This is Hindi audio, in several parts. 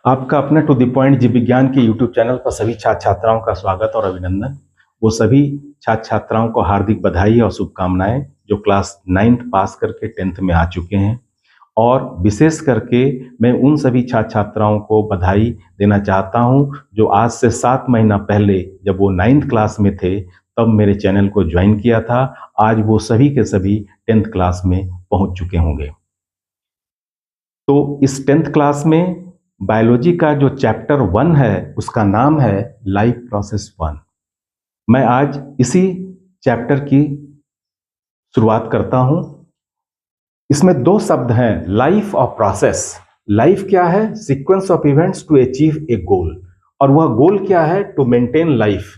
आपका अपने टू द पॉइंट जीव विज्ञान के यूट्यूब चैनल पर सभी छात्र छात्राओं का स्वागत और अभिनंदन। वो सभी छात्र छात्राओं को हार्दिक बधाई और शुभकामनाएं जो क्लास 9th पास करके 10th में आ चुके हैं। और विशेष करके मैं उन सभी छात्र छात्राओं को बधाई देना चाहता हूं जो आज से 7 महीना पहले जब वो 9th क्लास में थे तब मेरे चैनल को ज्वाइन किया था। आज वो सभी के सभी 10th क्लास में पहुंच चुके होंगे। तो इस 10th क्लास में बायोलॉजी का जो चैप्टर 1 है उसका नाम है लाइफ प्रोसेस 1। मैं आज इसी चैप्टर की शुरुआत करता हूं। इसमें 2 शब्द हैं, लाइफ और प्रोसेस। लाइफ क्या है? Sequence of events to achieve a goal, और वह गोल क्या है? To maintain life.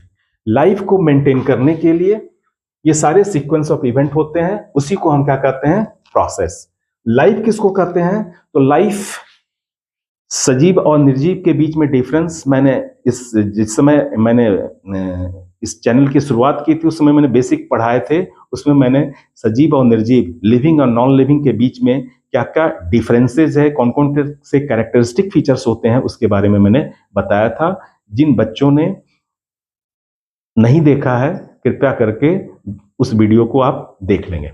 लाइफ को मेंटेन करने के लिए ये सारे सीक्वेंस ऑफ इवेंट होते हैं, उसी को हम क्या कहते हैं? प्रोसेस। लाइफ किसको कहते हैं? तो लाइफ सजीव और निर्जीव के बीच में डिफरेंस मैंने जिस समय मैंने इस चैनल की शुरुआत की थी उस समय मैंने बेसिक पढ़ाए थे। उसमें मैंने सजीव और निर्जीव, लिविंग और नॉन लिविंग के बीच में क्या क्या डिफरेंसेस है, कौन कौन से कैरेक्टरिस्टिक फीचर्स होते हैं उसके बारे में मैंने बताया था। जिन बच्चों ने नहीं देखा है कृपया करके उस वीडियो को आप देख लेंगे।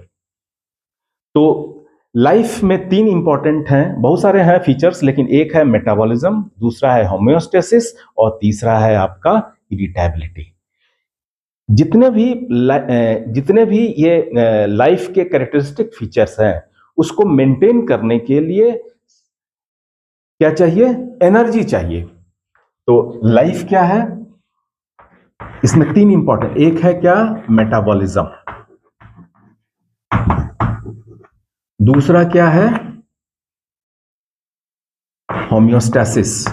तो लाइफ में 3 इंपॉर्टेंट हैं, बहुत सारे हैं फीचर्स, लेकिन एक है मेटाबॉलिज्म, दूसरा है होम्योस्टेसिस और तीसरा है आपका इरिटेबिलिटी। जितने भी ये लाइफ के कैरेक्टरिस्टिक फीचर्स हैं उसको मेंटेन करने के लिए क्या चाहिए? एनर्जी चाहिए। तो लाइफ क्या है? इसमें 3 इंपॉर्टेंट, एक है क्या? मेटाबॉलिज्म, दूसरा क्या है? होम्योस्टेसिस,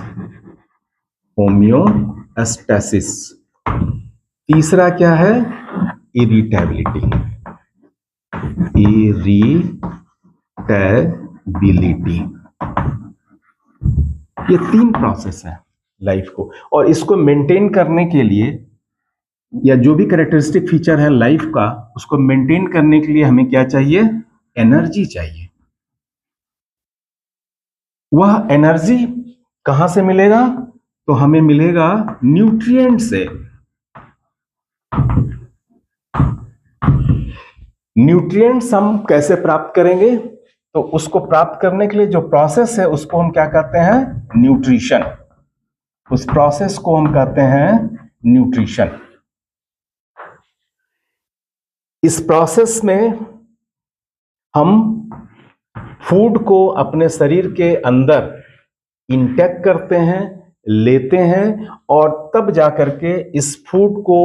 होम्योस्टेसिस, तीसरा क्या है? Irritability, irritability. ये 3 प्रोसेस है लाइफ को, और इसको मेंटेन करने के लिए या जो भी कैरेक्टरिस्टिक फीचर है लाइफ का उसको मेंटेन करने के लिए हमें क्या चाहिए? एनर्जी चाहिए। वह एनर्जी कहां से मिलेगा? तो हमें मिलेगा न्यूट्रिएंट से। न्यूट्रिएंट्स हम कैसे प्राप्त करेंगे? तो उसको प्राप्त करने के लिए जो प्रोसेस है उसको हम क्या कहते हैं? न्यूट्रिशन। उस प्रोसेस को हम कहते हैं न्यूट्रिशन। इस प्रोसेस में हम फूड को अपने शरीर के अंदर इंटेक करते हैं, लेते हैं, और तब जाकर के इस फूड को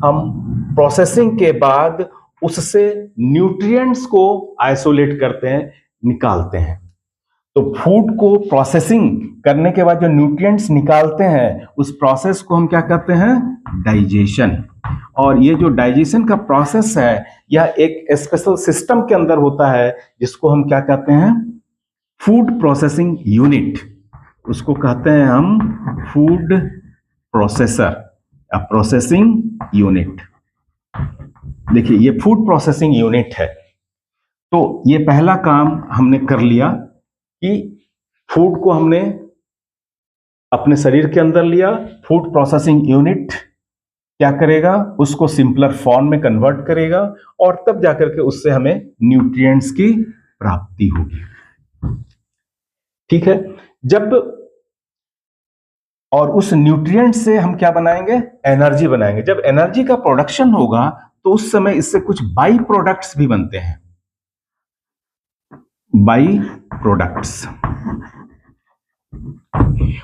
हम प्रोसेसिंग के बाद उससे न्यूट्रिएंट्स को आइसोलेट करते हैं, निकालते हैं। तो फूड को प्रोसेसिंग करने के बाद जो न्यूट्रिएंट्स निकालते हैं उस प्रोसेस को हम क्या कहते हैं? डाइजेशन। और ये जो डाइजेशन का प्रोसेस है यह एक स्पेशल सिस्टम के अंदर होता है जिसको हम क्या कहते हैं? Food processing unit. उसको कहते हैं हम फूड प्रोसेसर या प्रोसेसिंग यूनिट। देखिए ये फूड प्रोसेसिंग यूनिट है। तो ये पहला काम हमने कर लिया कि फूड को हमने अपने शरीर के अंदर लिया। फूड प्रोसेसिंग यूनिट क्या करेगा? उसको सिंपलर फॉर्म में कन्वर्ट करेगा और तब जाकर के उससे हमें न्यूट्रिएंट्स की प्राप्ति होगी। ठीक है। जब और उस न्यूट्रिएंट से हम क्या बनाएंगे? एनर्जी बनाएंगे। जब एनर्जी का प्रोडक्शन होगा तो उस समय इससे कुछ बाई प्रोडक्ट्स भी बनते हैं। बाई प्रोडक्ट्स,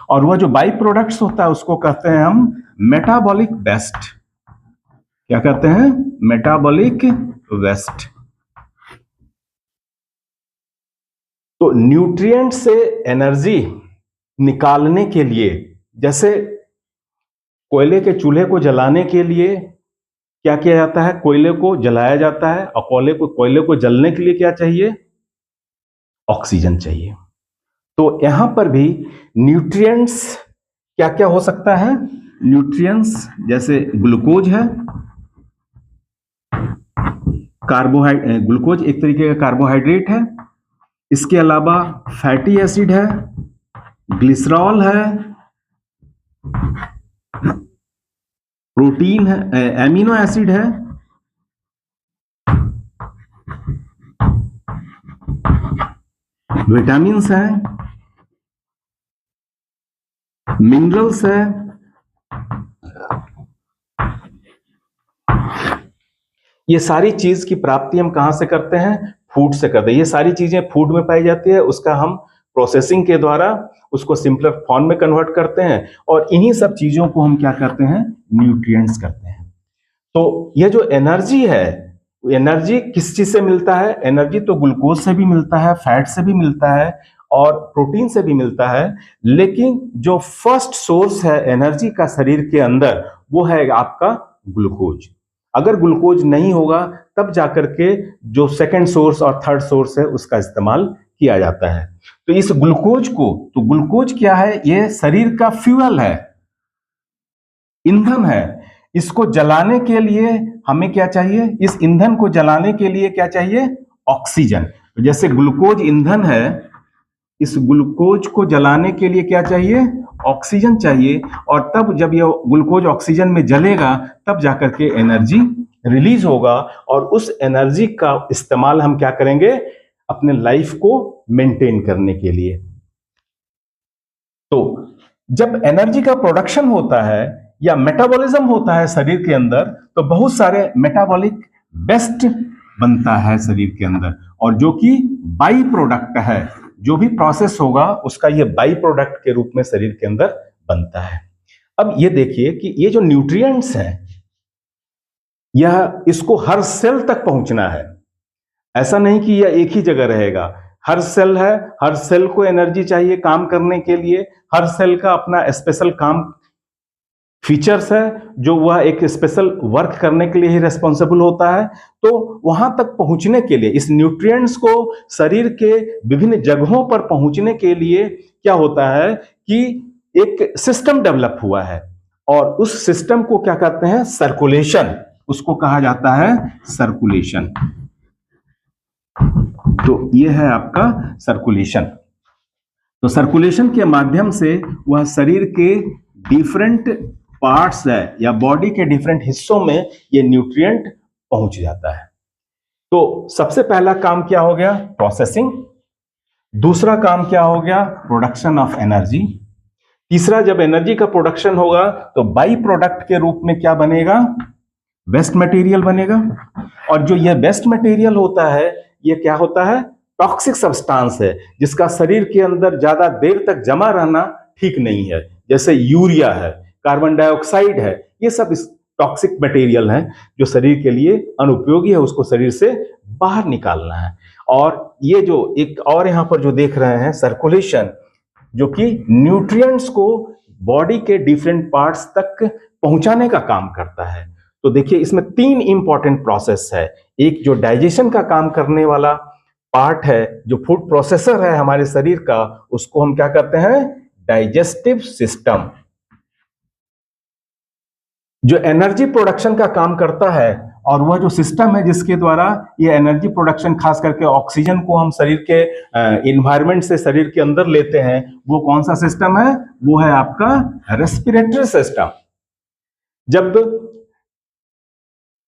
और वह जो बाई प्रोडक्ट्स होता है उसको कहते हैं हम मेटाबॉलिक वेस्ट। क्या कहते हैं? Metabolic waste. तो न्यूट्रिएंट से एनर्जी निकालने के लिए, जैसे कोयले के चूल्हे को जलाने के लिए क्या किया जाता है? कोयले को जलाया जाता है, और कोयले को जलने के लिए क्या चाहिए? ऑक्सीजन चाहिए। तो यहां पर भी न्यूट्रिएंट्स क्या क्या हो सकता है? न्यूट्रिएंट्स जैसे ग्लूकोज है, ग्लूकोज एक तरीके का कार्बोहाइड्रेट है। इसके अलावा फैटी एसिड है, ग्लिसरॉल है, प्रोटीन है, एमिनो एसिड है, विटामिन्स है, मिनरल्स है, ये सारी चीज की प्राप्ति हम कहां से करते हैं? फूड से करते हैं। ये सारी चीजें फूड में पाई जाती है, उसका हम प्रोसेसिंग के द्वारा उसको सिंपलर फॉर्म में कन्वर्ट करते हैं और इन्हीं सब चीजों को हम क्या करते हैं? न्यूट्रिएंट्स करते हैं। तो ये जो एनर्जी है, एनर्जी किस चीज से मिलता है? एनर्जी तो ग्लूकोज से भी मिलता है, फैट से भी मिलता है और प्रोटीन से भी मिलता है, लेकिन जो फर्स्ट सोर्स है एनर्जी का शरीर के अंदर वो है आपका ग्लूकोज। अगर ग्लूकोज नहीं होगा तब जाकर के जो सेकंड सोर्स और थर्ड सोर्स है उसका इस्तेमाल किया जाता है। तो इस ग्लूकोज को, तो ग्लूकोज क्या है? ये शरीर का फ्यूल है, ईंधन है। इसको जलाने के लिए हमें क्या चाहिए? इस ईंधन को जलाने के लिए क्या चाहिए? ऑक्सीजन। जैसे ग्लूकोज ईंधन है, इस ग्लूकोज को जलाने के लिए क्या चाहिए? ऑक्सीजन चाहिए। और तब जब यह ग्लूकोज ऑक्सीजन में जलेगा तब जाकर के एनर्जी रिलीज होगा और उस एनर्जी का इस्तेमाल हम क्या करेंगे? अपने लाइफ को मेंटेन करने के लिए। तो जब एनर्जी का प्रोडक्शन होता है या मेटाबॉलिज्म होता है शरीर के अंदर, तो बहुत सारे मेटाबॉलिक वेस्ट बनता है शरीर के अंदर, और जो कि बाई प्रोडक्ट है, जो भी प्रोसेस होगा उसका ये बाई प्रोडक्ट के रूप में शरीर के अंदर बनता है। अब ये देखिए कि ये जो न्यूट्रिएंट्स हैं, यह इसको हर सेल तक पहुंचना है। ऐसा नहीं कि यह एक ही जगह रहेगा। हर सेल है, हर सेल को एनर्जी चाहिए काम करने के लिए। हर सेल का अपना स्पेशल काम फीचर्स है, जो वह एक स्पेशल वर्क करने के लिए ही रेस्पॉन्सिबल होता है। तो वहां तक पहुंचने के लिए, इस न्यूट्रिएंट्स को शरीर के विभिन्न जगहों पर पहुंचने के लिए क्या होता है कि एक सिस्टम डेवलप हुआ है, और उस सिस्टम को क्या कहते हैं? सर्कुलेशन। उसको कहा जाता है सर्कुलेशन। तो ये है आपका सर्कुलेशन। तो सर्कुलेशन के माध्यम से वह शरीर के डिफरेंट पार्ट्स है या बॉडी के डिफरेंट हिस्सों में ये न्यूट्रिएंट पहुंच जाता है। तो सबसे पहला काम क्या हो गया? प्रोसेसिंग। दूसरा काम क्या हो गया? Production of energy. तीसरा, जब एनर्जी का प्रोडक्शन होगा तो बाई प्रोडक्ट के रूप में क्या बनेगा? वेस्ट मटेरियल बनेगा। और जो ये वेस्ट मटेरियल होता है, ये क्या होता है? टॉक्सिक सब्सटेंस है, जिसका शरीर के अंदर ज्यादा देर तक जमा रहना ठीक नहीं है। जैसे यूरिया है, कार्बन डाइऑक्साइड है, ये सब टॉक्सिक मटेरियल है जो शरीर के लिए अनुपयोगी है, उसको शरीर से बाहर निकालना है। और ये जो एक और यहां पर जो देख रहे हैं सर्कुलेशन, जो कि न्यूट्रिएंट्स को बॉडी के डिफरेंट पार्ट्स तक पहुंचाने का काम करता है। तो देखिए इसमें तीन इंपॉर्टेंट प्रोसेस है। एक जो डाइजेशन का काम करने वाला पार्ट है, जो फूड प्रोसेसर है हमारे शरीर का, उसको हम क्या कहते हैं? Digestive system. जो एनर्जी प्रोडक्शन का काम करता है, और वह जो सिस्टम है जिसके द्वारा ये एनर्जी प्रोडक्शन, खास करके ऑक्सीजन को हम शरीर के एनवायरनमेंट से शरीर के अंदर लेते हैं, वो कौन सा सिस्टम है? वो है आपका रेस्पिरेटरी सिस्टम। जब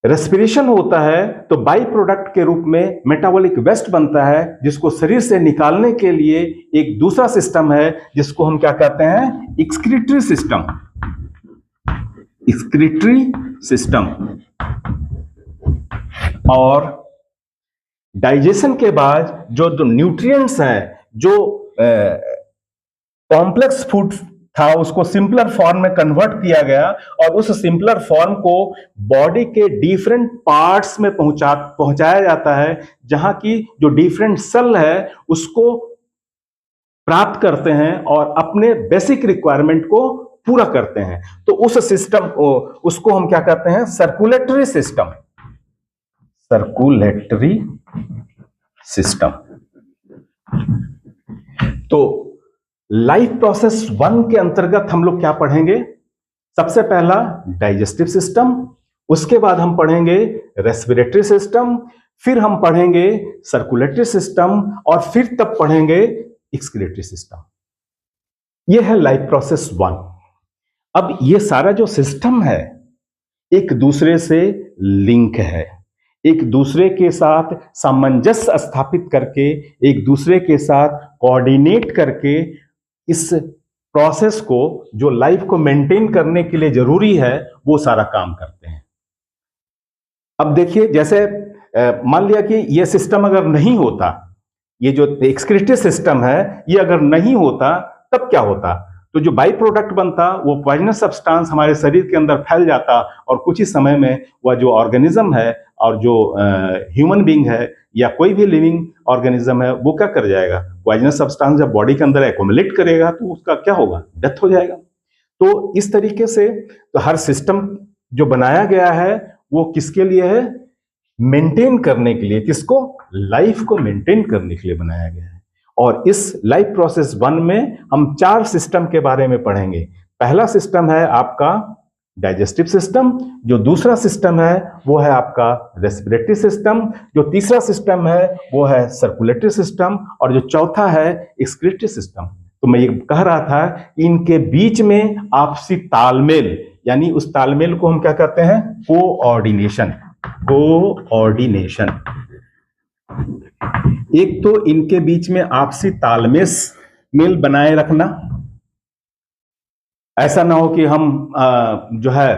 रेस्पिरेशन होता है तो बाई प्रोडक्ट के रूप में मेटाबॉलिक वेस्ट बनता है, जिसको शरीर से निकालने के लिए एक दूसरा सिस्टम है जिसको हम क्या कहते हैं? Excretory system. Excretory system. और डाइजेशन के बाद जो न्यूट्रिएंट्स हैं, जो कॉम्प्लेक्स फूड था, उसको सिंपलर फॉर्म में कन्वर्ट किया गया, और उस सिंपलर फॉर्म को बॉडी के डिफरेंट पार्ट्स में पहुंचाया जाता है, जहां की जो डिफरेंट सेल है उसको प्राप्त करते हैं और अपने बेसिक रिक्वायरमेंट को पूरा करते हैं। तो उस सिस्टम उसको हम क्या कहते हैं? Circulatory system. Circulatory system. तो लाइफ प्रोसेस 1 के अंतर्गत हम लोग क्या पढ़ेंगे? सबसे पहला डाइजेस्टिव सिस्टम, उसके बाद हम पढ़ेंगे रेस्पिरेटरी सिस्टम, फिर हम पढ़ेंगे सर्कुलेटरी सिस्टम, और फिर तब पढ़ेंगे एक्सक्रीटरी सिस्टम। ये है लाइफ प्रोसेस 1। अब ये सारा जो सिस्टम है एक दूसरे से लिंक है, एक दूसरे के साथ सामंजस्य स्थापित करके, एक दूसरे के साथ कोऑर्डिनेट करके इस प्रोसेस को, जो लाइफ को मेंटेन करने के लिए जरूरी है, वो सारा काम करते हैं। अब देखिए, जैसे मान लिया कि ये सिस्टम अगर नहीं होता, ये जो एक्सक्रीटरी सिस्टम है ये अगर नहीं होता, तब क्या होता? तो जो बाई प्रोडक्ट बनता वो पॉइजनस सब्सटेंस हमारे शरीर के अंदर फैल जाता और कुछ ही समय में वह जो ऑर्गेनिज्म है और जो ह्यूमन बीइंग है या कोई भी लिविंग ऑर्गेनिज्म है वो क्या कर जाएगा? पॉइजनस सब्सटेंस जब बॉडी के अंदर एक्युमुलेट करेगा तो उसका क्या होगा? डेथ हो जाएगा। तो इस तरीके से तो हर सिस्टम जो बनाया गया है वो किसके लिए है? मेंटेन करने के लिए। किसको? लाइफ को मेंटेन करने के लिए बनाया गया है। और इस लाइफ प्रोसेस 1 में हम 4 सिस्टम के बारे में पढ़ेंगे। पहला सिस्टम है आपका डाइजेस्टिव सिस्टम, जो दूसरा सिस्टम है वो है आपका रेस्पिरेटरी सिस्टम, जो तीसरा सिस्टम है वो है सर्कुलेटरी सिस्टम, और जो चौथा है एक्सक्रीटरी सिस्टम। तो मैं ये कह रहा था कि इनके बीच में आपसी तालमेल, यानी उस तालमेल को हम क्या कहते हैं? कोऑर्डिनेशन। कोऑर्डिनेशन। एक तो इनके बीच में आपसी तालमेल बनाए रखना, ऐसा ना हो कि हम जो है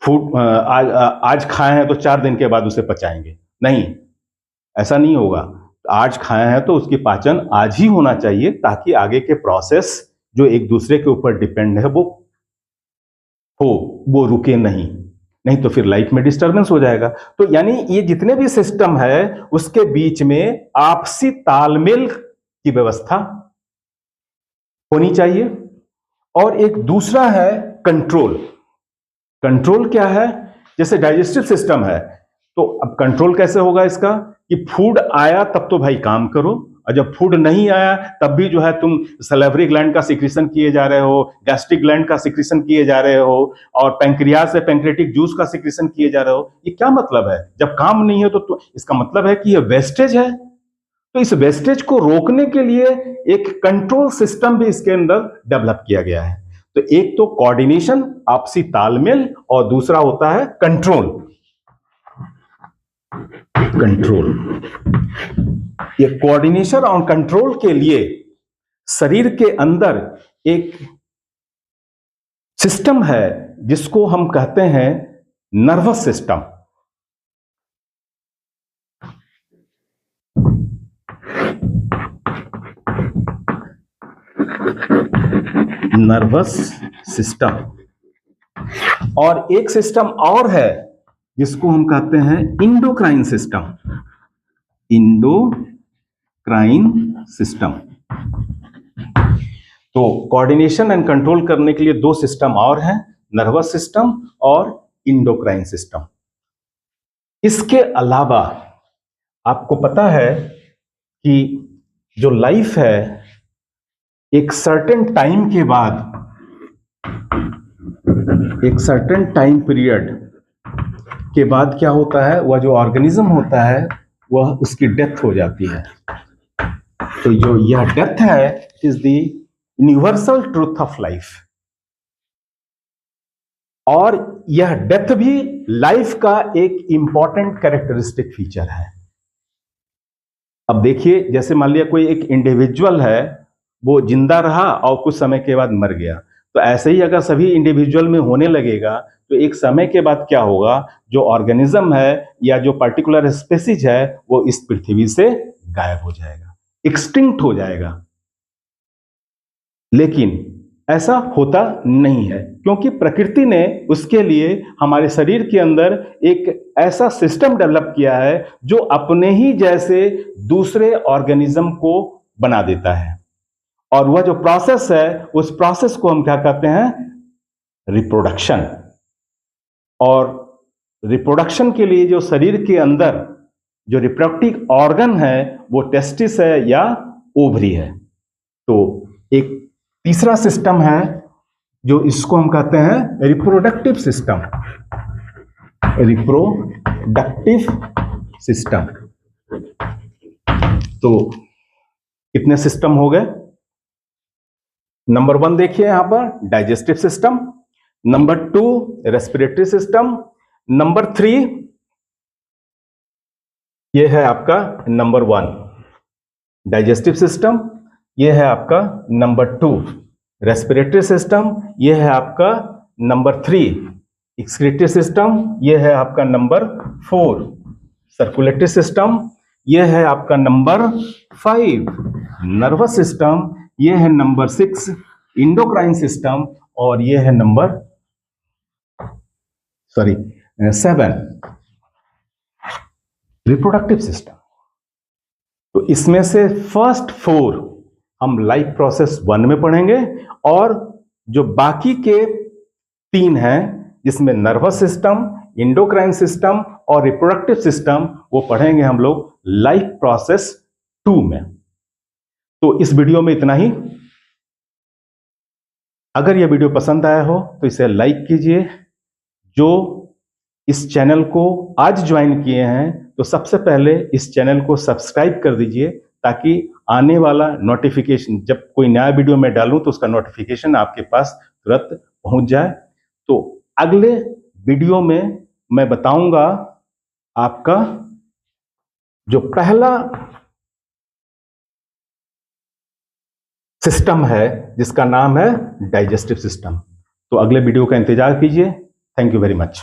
फूड आज खाए हैं तो 4 दिन के बाद उसे पचाएंगे, नहीं, ऐसा नहीं होगा। आज खाए हैं तो उसकी पाचन आज ही होना चाहिए, ताकि आगे के प्रोसेस जो एक दूसरे के ऊपर डिपेंड है वो रुके नहीं तो फिर लाइफ में डिस्टरबेंस हो जाएगा। तो यानी ये जितने भी सिस्टम है उसके बीच में आपसी तालमेल की व्यवस्था होनी चाहिए। और एक दूसरा है कंट्रोल। कंट्रोल क्या है? जैसे डाइजेस्टिव सिस्टम है, तो अब कंट्रोल कैसे होगा इसका? कि फूड आया तब तो भाई काम करो, और जब फूड नहीं आया तब भी जो है तुम सलेवरी ग्लैंड का सिक्रीशन किए जा रहे हो, गैस्ट्रिक ग्लैंड का सिक्रीशन किए जा रहे हो, और पैंक्रियाज से पैंक्रेटिक जूस का सिक्रीशन किए जा रहे हो। ये क्या मतलब है? जब काम नहीं है तो इसका मतलब है कि ये वेस्टेज है। तो इस वेस्टेज को रोकने के लिए एक कंट्रोल सिस्टम भी इसके अंदर डेवलप किया गया है। तो एक तो कोऑर्डिनेशन, आपसी तालमेल, और दूसरा होता है कंट्रोल। ये कोऑर्डिनेशन और कंट्रोल के लिए शरीर के अंदर एक सिस्टम है जिसको हम कहते हैं नर्वस सिस्टम। Nervous system. और एक सिस्टम और है जिसको हम कहते हैं इंडोक्राइन सिस्टम। Endocrine system. तो कोऑर्डिनेशन एंड कंट्रोल करने के लिए 2 सिस्टम और हैं, नर्वस सिस्टम और इंडोक्राइन सिस्टम। इसके अलावा आपको पता है कि जो लाइफ है एक सर्टेन टाइम के बाद, एक सर्टेन टाइम पीरियड के बाद क्या होता है? वह जो ऑर्गेनिज्म होता है वह उसकी डेथ हो जाती है। तो जो यह डेथ है is the universal truth of life. और यह डेथ भी लाइफ का एक इंपॉर्टेंट कैरेक्टरिस्टिक फीचर है। अब देखिए, जैसे मान लिया कोई एक इंडिविजुअल है, वो जिंदा रहा और कुछ समय के बाद मर गया, तो ऐसे ही अगर सभी इंडिविजुअल में होने लगेगा तो एक समय के बाद क्या होगा? जो ऑर्गेनिज्म है या जो पर्टिकुलर स्पेसीज है वो इस पृथ्वी से गायब हो जाएगा, एक्सटिंक्ट हो जाएगा। लेकिन ऐसा होता नहीं है, क्योंकि प्रकृति ने उसके लिए हमारे शरीर के अंदर एक ऐसा सिस्टम डेवलप किया है जो अपने ही जैसे दूसरे ऑर्गेनिज्म को बना देता है। और वह जो प्रोसेस है उस प्रोसेस को हम क्या कहते हैं? रिप्रोडक्शन। और रिप्रोडक्शन के लिए जो शरीर के अंदर जो रिप्रोडक्टिव ऑर्गन है वो टेस्टिस है या ओवरी है। तो एक तीसरा सिस्टम है जो इसको हम कहते हैं रिप्रोडक्टिव सिस्टम। Reproductive system. तो कितने सिस्टम हो गए? नंबर 1 देखिए यहां पर digestive system, number 2 respiratory system, number 3 ये है आपका नंबर 1 डाइजेस्टिव सिस्टम, ये है आपका नंबर 2 रेस्पिरेटरी सिस्टम, ये है आपका नंबर 3 एक्सक्रीटरी सिस्टम, ये है आपका नंबर 4 सर्कुलेटरी सिस्टम, ये है आपका नंबर 5 नर्वस सिस्टम, ये है नंबर 6 इंडोक्राइन सिस्टम, और ये है नंबर 7 रिप्रोडक्टिव सिस्टम। तो इसमें से फर्स्ट 4 हम लाइफ प्रोसेस 1 में पढ़ेंगे, और जो बाकी के 3 हैं जिसमें नर्वस सिस्टम, इंडोक्राइन सिस्टम और रिप्रोडक्टिव सिस्टम, वो पढ़ेंगे हम लोग लाइफ प्रोसेस 2 में। तो इस वीडियो में इतना ही। अगर यह वीडियो पसंद आया हो तो इसे लाइक कीजिए। जो इस चैनल को आज ज्वाइन किए हैं तो सबसे पहले इस चैनल को सब्सक्राइब कर दीजिए, ताकि आने वाला नोटिफिकेशन, जब कोई नया वीडियो मैं डालूं तो उसका नोटिफिकेशन आपके पास तुरंत पहुंच जाए। तो अगले वीडियो में मैं बताऊंगा आपका जो पहला सिस्टम है जिसका नाम है डाइजेस्टिव सिस्टम। तो अगले वीडियो का इंतजार कीजिए। Thank you very much.